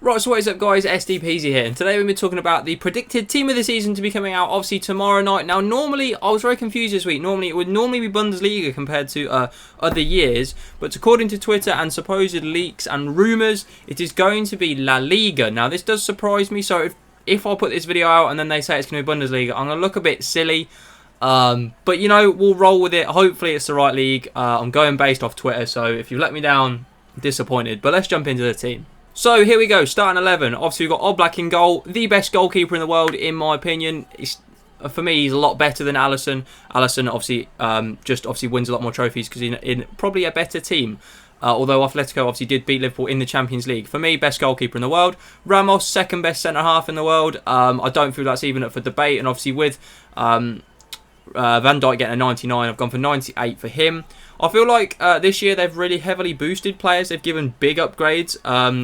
Right, so what is up guys, SDPZ here, and today we're going to be talking about the predicted team of the season to be coming out obviously tomorrow night. Now normally, I was very confused this week, it would normally be Bundesliga compared to other years, but according to Twitter and supposed leaks and rumours, it is going to be La Liga. Now this does surprise me, so if I put this video out and then they say it's going to be Bundesliga, I'm going to look a bit silly. But you know, we'll roll with it. Hopefully it's the right league. I'm going based off Twitter, so if you let me down, disappointed. But let's jump into the team. So here we go, starting 11. Obviously we've got Oblak in goal, the best goalkeeper in the world in my opinion. For me, he's a lot better than Alisson. Alisson obviously just wins a lot more trophies because he's in probably a better team. Although Atletico obviously did beat Liverpool in the Champions League. For me, best goalkeeper in the world. Ramos, second best centre-half in the world. I don't feel that's even up for debate. And obviously with Van Dijk getting a 99, I've gone for 98 for him. I feel like this year they've really heavily boosted players. They've given big upgrades.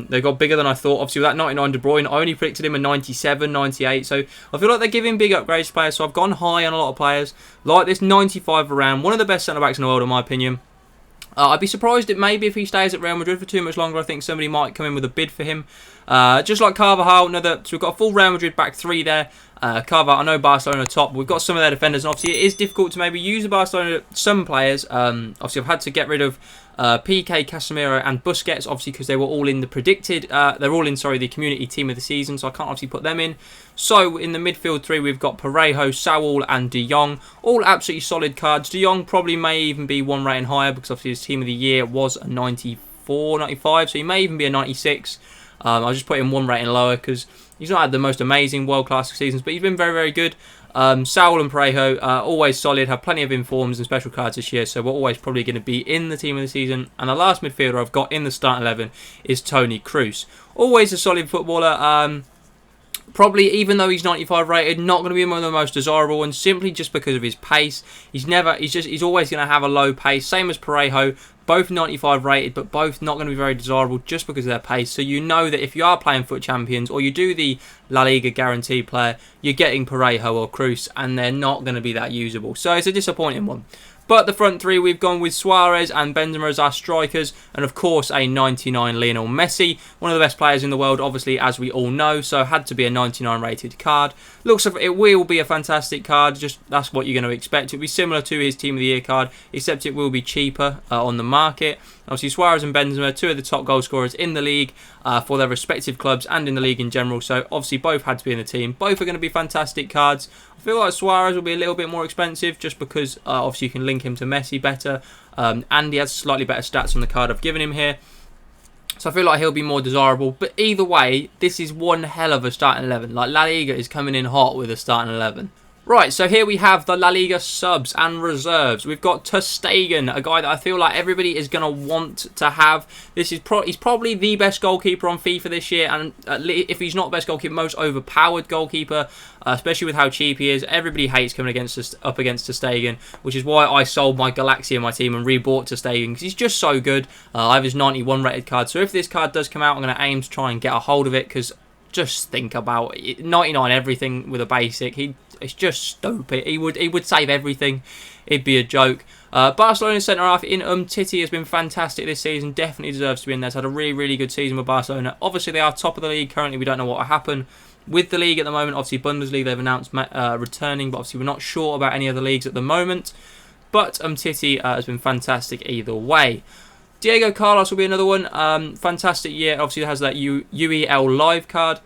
They got bigger than I thought. Obviously with that 99 De Bruyne, I only predicted him a 97, 98. So I feel like they're giving big upgrades to players. So I've gone high on a lot of players. Like this 95 Varane, one of the best centre-backs in the world in my opinion. I'd be surprised maybe if he stays at Real Madrid for too much longer. I think somebody might come in with a bid for him. Just like Carvajal, so we've got a full Real Madrid back three there. Carvajal, I know Barcelona top. We've got some of their defenders, and obviously it is difficult to maybe use the Barcelona, some players. Obviously I've had to get rid of PK, Casemiro and Busquets, obviously because they were all in the predicted, the community team of the season, so I can't obviously put them in. So in the midfield three, we've got Parejo, Saul and De Jong, all absolutely solid cards. De Jong probably may even be one rating higher because obviously his team of the year was a 94, 95, so he may even be a 96. I'll just put him one rating lower because he's not had the most amazing world-class seasons, but he's been very, very good. Saul and Parejo always solid, have plenty of informs and special cards this year, so we're always probably going to be in the team of the season. And the last midfielder I've got in the starting 11 is Toni Kroos. Always a solid footballer. Probably, even though he's 95 rated, not going to be one of the most desirable ones, simply just because of his pace. He's always going to have a low pace, same as Parejo. Both 95 rated, but both not going to be very desirable just because of their pace. So you know that if you are playing Foot Champions or you do the La Liga guarantee player, you're getting Parejo or Kroos, and they're not going to be that usable. So it's a disappointing one. But the front three, we've gone with Suarez and Benzema as our strikers. And of course, a 99 Lionel Messi. One of the best players in the world, obviously, as we all know. So had to be a 99 rated card. Looks like it will be a fantastic card. Just that's what you're going to expect. It'll be similar to his Team of the Year card, except it will be cheaper on the market. Obviously, Suarez and Benzema, two of the top goal scorers in the league for their respective clubs and in the league in general. So obviously, both had to be in the team. Both are going to be fantastic cards. I feel like Suarez will be a little bit more expensive just because obviously you can link him to Messi better. And he has slightly better stats on the card I've given him here. So I feel like he'll be more desirable. But either way, this is one hell of a starting 11. Like La Liga is coming in hot with a starting 11. Right, so here we have the La Liga subs and reserves. We've got ter Stegen, a guy that I feel like everybody is going to want to have. He's probably the best goalkeeper on FIFA this year, and if he's not best goalkeeper, most overpowered goalkeeper, especially with how cheap he is. Everybody hates coming up against ter Stegen, which is why I sold my Galaxy in my team and rebought ter Stegen, because he's just so good. I have his 91 rated card, so if this card does come out, I'm going to aim to try and get a hold of it, because just think about it. 99 everything with a basic. It's just stupid. He would save everything. It'd be a joke. Barcelona centre-half in Titi has been fantastic this season. Definitely deserves to be in there. He's had a really, really good season with Barcelona. Obviously, they are top of the league currently. We don't know what will happen with the league at the moment. Obviously, Bundesliga, they've announced returning, but obviously we're not sure about any other leagues at the moment. But Titi has been fantastic either way. Diego Carlos will be another one. Fantastic year. Obviously, has that UEL live card.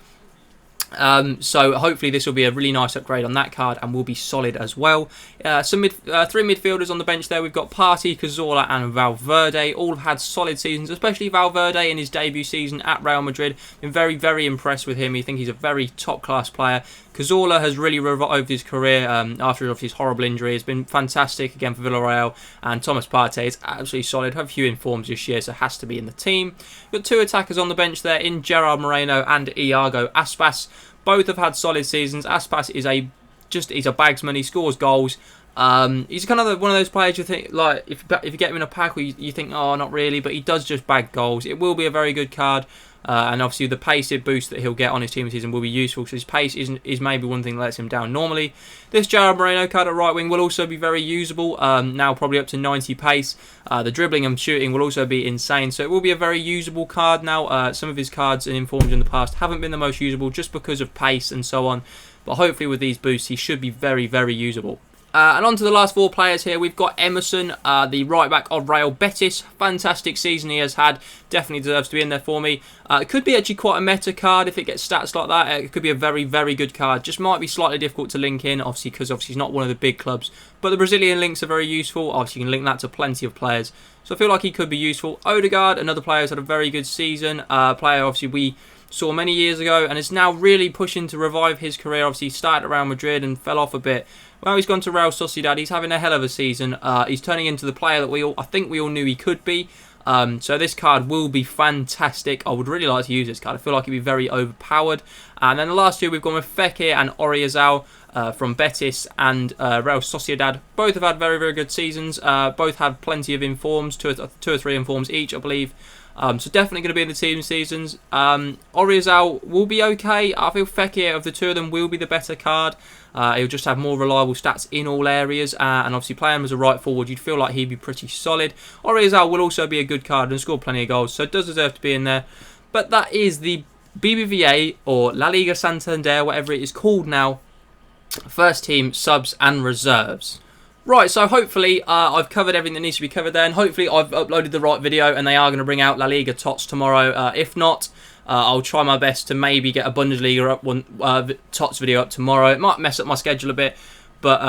So hopefully this will be a really nice upgrade on that card and will be solid as well. Three midfielders on the bench there. We've got Partey, Cazorla and Valverde. All have had solid seasons, especially Valverde in his debut season at Real Madrid. Been very, very impressed with him. I think he's a very top-class player. Cazorla has really revived his career after his horrible injury. It's been fantastic again for Villarreal. And Thomas Partey is absolutely solid. Had a few informs this year, so has to be in the team. We've got two attackers on the bench there in Gerard Moreno and Iago Aspas. Both have had solid seasons. Aspas is he's a bagsman. He scores goals. He's kind of one of those players you think, like, if you get him in a pack, you think, oh, not really, but he does just bag goals. It will be a very good card. And obviously the pace boost that he'll get on his team this season will be useful, because his pace is maybe one thing that lets him down normally. This Jared Moreno card at right wing will also be very usable, now probably up to 90 pace. The dribbling and shooting will also be insane, so it will be a very usable card now. Some of his cards and informs in the past haven't been the most usable just because of pace and so on, but hopefully with these boosts he should be very, very usable. And on to the last 4 players here. We've got Emerson, the right back of Real Betis. Fantastic season he has had. Definitely deserves to be in there for me. It could be actually quite a meta card if it gets stats like that. It could be a very, very good card. Just might be slightly difficult to link in, obviously, because obviously he's not one of the big clubs. But the Brazilian links are very useful. Obviously, you can link that to plenty of players. So I feel like he could be useful. Odegaard, another player who's had a very good season. Player, obviously, we saw many years ago and is now really pushing to revive his career. Obviously, he started at Real Madrid and fell off a bit. Well, he's gone to Real Sociedad. He's having a hell of a season. He's turning into the player that I think we all knew he could be. So this card will be fantastic. I would really like to use this card. I feel like it'd be very overpowered. And then the last 2 we've gone with Fekir and Oriazal from Betis and Real Sociedad. Both have had very, very good seasons. Both had plenty of informs, 2 or 3 informs each, I believe. So definitely going to be in the team seasons. Oriazal will be okay. I feel Fekir of the 2 of them will be the better card. He'll just have more reliable stats in all areas, and obviously playing him as a right forward, you'd feel like he'd be pretty solid. Oriazal will also be a good card and score plenty of goals, so it does deserve to be in there. But that is the BBVA, or La Liga Santander, whatever it is called now, first team, subs and reserves. Right, so hopefully I've covered everything that needs to be covered there, and hopefully I've uploaded the right video and they are going to bring out La Liga Tots tomorrow. If not, I'll try my best to maybe get a Bundesliga Tots video up tomorrow. It might mess up my schedule a bit, but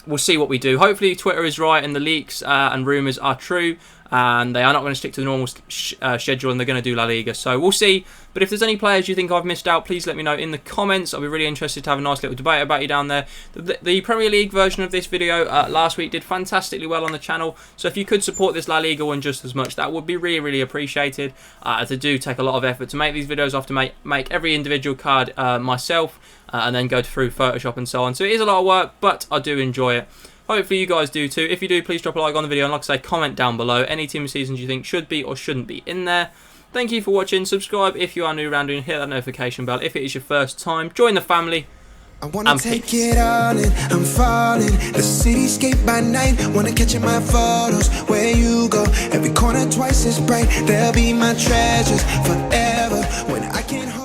we'll see what we do. Hopefully Twitter is right and the leaks and rumours are true, and they are not going to stick to the normal schedule, and they're going to do La Liga. So we'll see. But if there's any players you think I've missed out, please let me know in the comments. I'll be really interested to have a nice little debate about you down there. The Premier League version of this video last week did fantastically well on the channel. So if you could support this La Liga one just as much, that would be really, really appreciated. As I do take a lot of effort to make these videos. I have to make every individual card myself and then go through Photoshop and so on. So it is a lot of work, but I do enjoy it. Hopefully you guys do too. If you do, please drop a like on the video, and like I say, comment down below any team seasons you think should be or shouldn't be in there. Thank you for watching. Subscribe if you are new around here, and hit that notification bell if it is your first time. Join the family. I wanna take it all in, I'm falling. The cityscape by night, wanna catch in my photos. Where you go, every corner twice as bright. They'll be my treasures forever when I can't hold